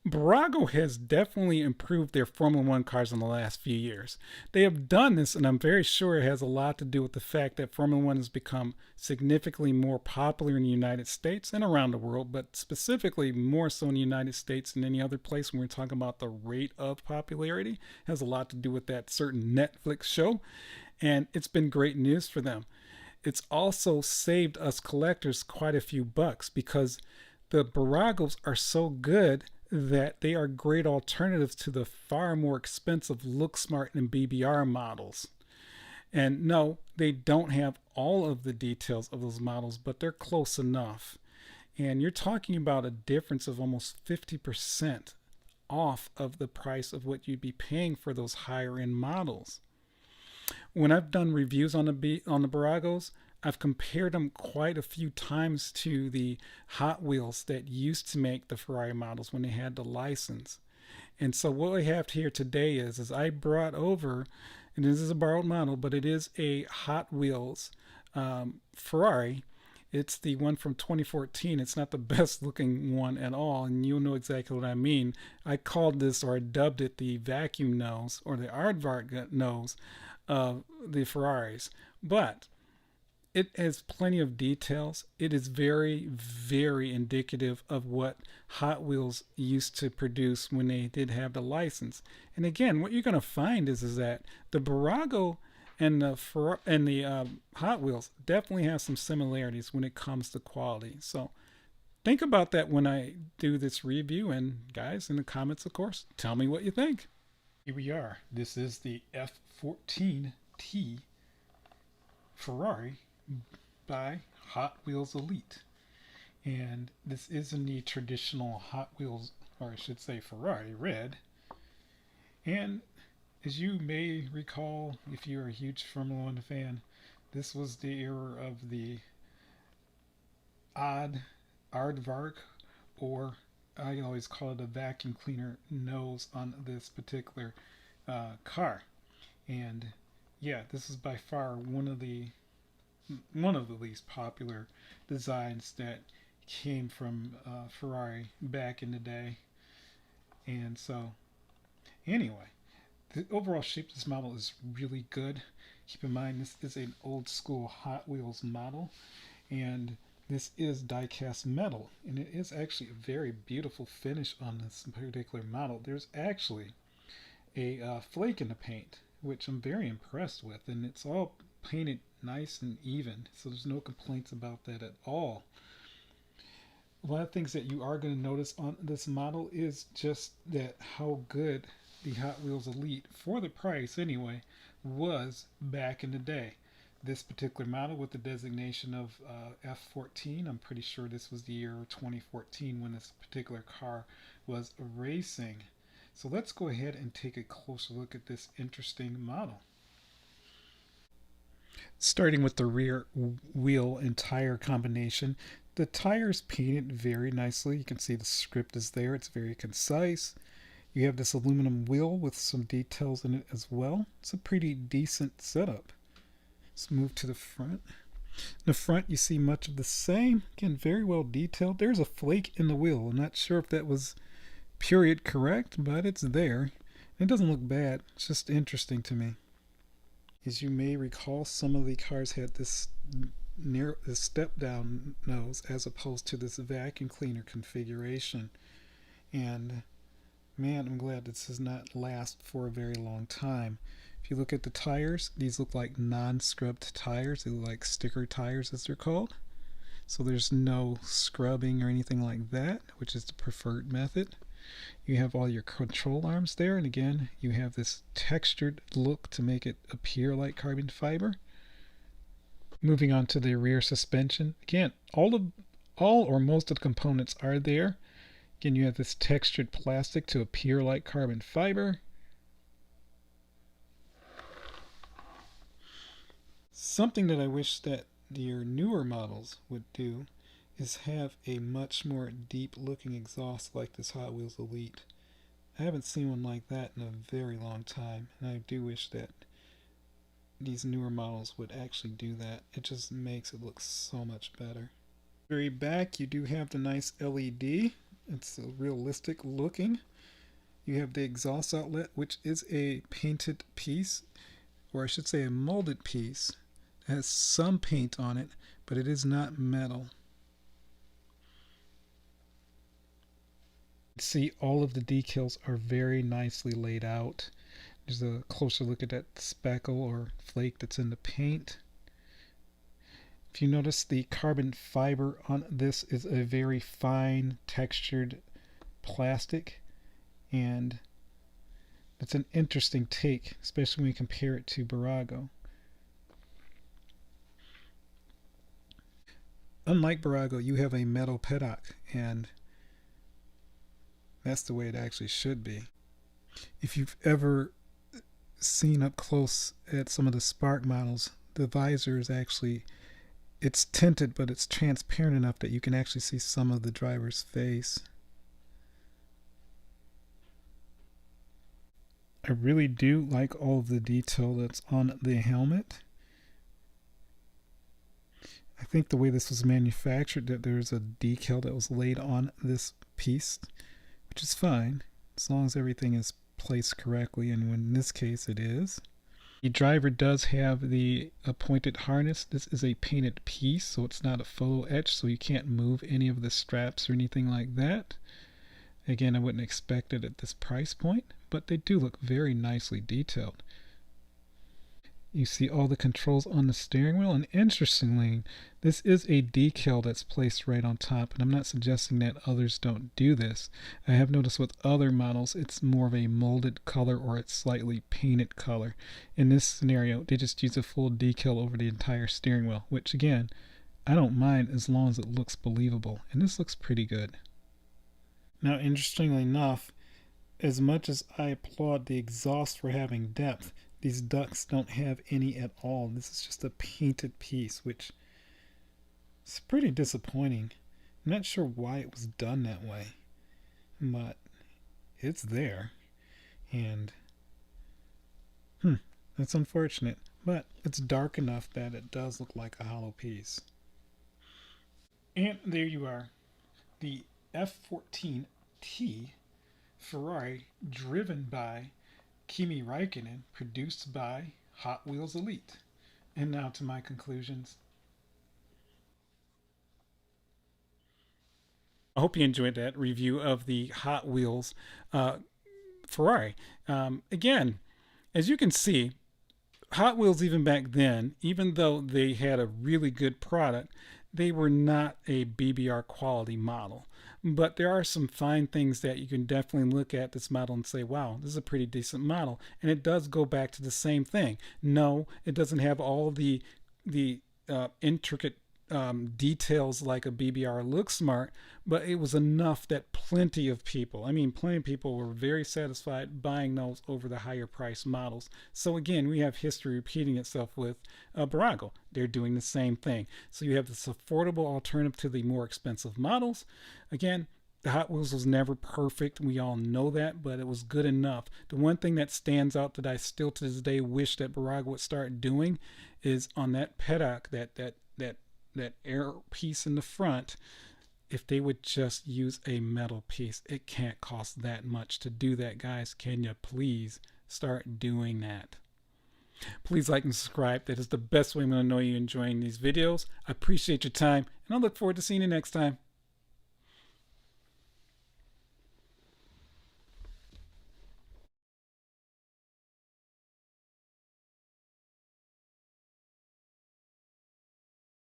Bbuargo has definitely improved their Formula One cars in the last few years. They have done this, and I'm very sure it has a lot to do with the fact that Formula One has become significantly more popular in the United States and around the world, but specifically more so in the United States than any other place when we're talking about the rate of popularity. It has a lot to do with that certain Netflix show, and it's been great news for them. It's also saved us collectors quite a few bucks because the Bbuargos are so good that they are great alternatives to the far more expensive Look Smart and BBR models. And no, they don't have all of the details of those models, but they're close enough. And you're talking about a difference of almost 50% off of the price of what you'd be paying for those higher end models. When I've done reviews on the Bbuargos, I've compared them quite a few times to the Hot Wheels that used to make the Ferrari models when they had the license. And so what I have here today is I brought over, and this is a borrowed model, but it is a Hot Wheels Ferrari. It's the one from 2014. It's not the best looking one at all, and you'll know exactly what I mean. I called this, or I dubbed it, the vacuum nose or the aardvark nose of the Ferraris. But it has plenty of details. It is very, very indicative of what Hot Wheels used to produce when they did have the license. And again, what you're going to find is that the Bbuargo and the Hot Wheels definitely have some similarities when it comes to quality. So think about that when I do this review. And guys, in the comments, of course, tell me what you think. Here we are. This is the F14T Ferrari by Hot Wheels Elite. And this isn't the traditional Hot Wheels, or I should say Ferrari red. And as you may recall, if you're a huge Formula One fan, this was the era of the aardvark, or I always call it a vacuum cleaner nose on this particular car. And yeah, this is by far one of the least popular designs that came from Ferrari back in the day. And so, anyway, the overall shape of this model is really good. Keep in mind, this is an old school Hot Wheels model, and this is die-cast metal, and it is actually a very beautiful finish on this particular model. There's actually a flake in the paint, which I'm very impressed with, and it's all painted nice and even, so there's no complaints about that at all. One of the things that you are going to notice on this model is just that how good the Hot Wheels Elite, for the price anyway, was back in the day. This particular model with the designation of F14, I'm pretty sure this was the year 2014 when this particular car was racing. So let's go ahead and take a closer look at this interesting model. Starting with the rear wheel and tire combination, the tires painted very nicely. You can see the script is there. It's very concise. You have this aluminum wheel with some details in it as well. It's a pretty decent setup. Let's move to the front. In the front, you see much of the same. Again, very well detailed. There's a flake in the wheel. I'm not sure if that was period correct, but it's there. It doesn't look bad. It's just interesting to me. As you may recall, some of the cars had this step down nose as opposed to this vacuum cleaner configuration. And man, I'm glad this does not last for a very long time. If you look at the tires, these look like non-scrubbed tires. They look like sticker tires, as they're called. So there's no scrubbing or anything like that, which is the preferred method. You have all your control arms there, and again, you have this textured look to make it appear like carbon fiber. Moving on to the rear suspension. Again, all or most of the components are there. Again, you have this textured plastic to appear like carbon fiber. Something that I wish that your newer models would do is have a much more deep looking exhaust like this Hot Wheels Elite. I haven't seen one like that in a very long time, and I do wish that these newer models would actually do that. It just makes it look so much better. Very back, you do have the nice LED It's realistic looking. You have the exhaust outlet, which is a painted piece, or I should say a molded piece. It has some paint on it, but it is not metal. See, all of the decals are very nicely laid out. There's a closer look at that speckle or flake that's in the paint. If you notice, the carbon fiber on this is a very fine textured plastic, and it's an interesting take, especially when you compare it to Bbuargo. Unlike Bbuargo, you have a metal paddock, and that's the way it actually should be. If you've ever seen up close at some of the Spark models, the visor is actually, it's tinted, but it's transparent enough that you can actually see some of the driver's face. I really do like all of the detail that's on the helmet. I think the way this was manufactured, that there's a decal that was laid on this piece, which is fine as long as everything is placed correctly, and in this case it is. The driver does have the pointed harness. This is a painted piece, so it's not a photo etch, so you can't move any of the straps or anything like that. Again, I wouldn't expect it at this price point, but they do look very nicely detailed. You see all the controls on the steering wheel, and interestingly, this is a decal that's placed right on top, and I'm not suggesting that others don't do this. I have noticed with other models it's more of a molded color or it's slightly painted color. In this scenario, they just use a full decal over the entire steering wheel, which again, I don't mind as long as it looks believable, and this looks pretty good. Now, interestingly enough, as much as I applaud the exhaust for having depth, these ducts don't have any at all. This is just a painted piece, which is pretty disappointing. I'm not sure why it was done that way, but it's there, and that's unfortunate, but it's dark enough that it does look like a hollow piece. And there you are, the F14T Ferrari, driven by Kimi Räikkönen, produced by Hot Wheels Elite. And now to my conclusions. I hope you enjoyed that review of the Hot Wheels Ferrari. Again, as you can see, Hot Wheels, even back then, even though they had a really good product, they were not a BBR quality model. But there are some fine things that you can definitely look at this model and say, wow, this is a pretty decent model. And it does go back to the same thing. No, it doesn't have all the intricate details like a BBR Look Smart, but it was enough that plenty of people were very satisfied buying those over the higher price models. So again, we have history repeating itself with Bbuargo. They're doing the same thing. So you have this affordable alternative to the more expensive models. Again, the Hot Wheels was never perfect. We all know that, but it was good enough. The one thing that stands out that I still to this day wish that Bbuargo would start doing is on that paddock, that air piece in the front, if they would just use a metal piece. It can't cost that much to do that, guys. Can you please start doing that? Please like and subscribe. That is the best way I'm going to know you're enjoying these videos. I appreciate your time, and I look forward to seeing you next time.